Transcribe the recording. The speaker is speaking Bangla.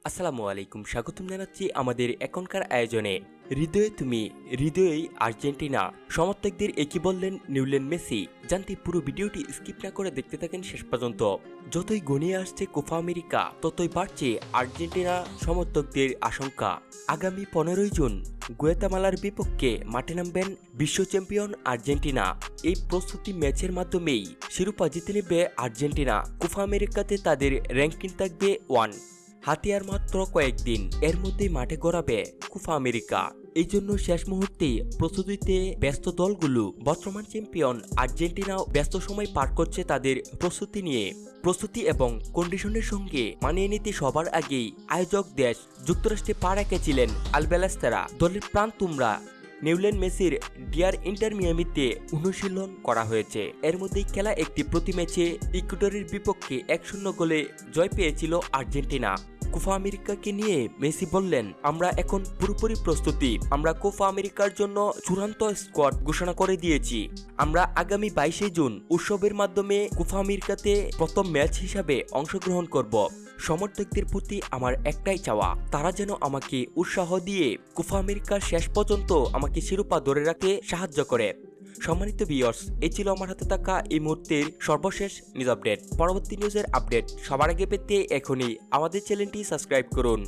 আসসালামু আলাইকুম, স্বাগতম জানাচ্ছি আমাদের এখনকার আয়োজনে। হৃদয়ে তুমি, হৃদয়েই আর্জেন্টিনা। সমর্থকদের একই বললেন নিউলেন মেসি। জানতে পুরো ভিডিওটি স্কিপ না করে দেখতে থাকেন শেষ পর্যন্ত। যতই গনিয়ে আসছে কোপা আমেরিকা, ততই বাড়ছে আর্জেন্টিনা সমর্থকদের আশঙ্কা। আগামী 15ই জুন গুয়াতেমালার বিপক্ষে মাঠে নামবেন বিশ্ব চ্যাম্পিয়ন আর্জেন্টিনা। এই প্রস্তুতি ম্যাচের মাধ্যমেই শিরোপা জিতে নেবে আর্জেন্টিনা। কোপা আমেরিকাতে তাদের র্যাঙ্কিং থাকবে 1। হাতে আর মাত্র কয়েকদিন, এর মধ্যেই মাঠে গড়াবে কোপা আমেরিকা। এই জন্য শেষ মুহূর্তে প্রস্তুতিতে ব্যস্ত দলগুলো। বর্তমান চ্যাম্পিয়ন আর্জেন্টিনাও ব্যস্ত সময় পার করছে তাদের প্রস্তুতি নিয়ে। প্রস্তুতি এবং কন্ডিশনের সঙ্গে মানিয়ে নিতে সবার আগেই আয়োজক দেশ যুক্তরাষ্ট্রে পা রেখেছিলেন আলবেলাস্তারা। দলের প্রাণ তোমরা নিউলেন মেসির ডিয়ার ইন্টার মিয়ামিতে অনুশীলন করা হয়েছে। এর মধ্যেই খেলা একটি প্রতি ম্যাচে ইকুয়েডরের বিপক্ষে 1-0 গোলে জয় পেয়েছিল আর্জেন্টিনা। কোপা আমেরিকাকে নিয়ে মেসি বললেন, আমরা এখন পুরোপুরি প্রস্তুতি। আমরা কোপা আমেরিকার জন্য চূড়ান্ত স্কোয়াড ঘোষণা করে দিয়েছি। আমরা আগামী 22শে জুন উৎসবের মাধ্যমে কোপা আমেরিকাতে প্রথম ম্যাচ হিসাবে অংশগ্রহণ করব। সমর্থকদের প্রতি আমার একটাই চাওয়া, তারা যেন আমাকে উৎসাহ দিয়ে কোপা আমেরিকার শেষ পর্যন্ত আমাকে শিরোপা ধরে রাখতে সাহায্য করে। সম্মানিত ভিউয়ার্স, এই ছিল আমার হাতে থাকা এই মুহূর্তের সর্বশেষ নিউজ আপডেট। পরবর্তী নিউজের আপডেট সবার আগে পেতে এখনই আমাদের চ্যানেলটি সাবস্ক্রাইব করুন।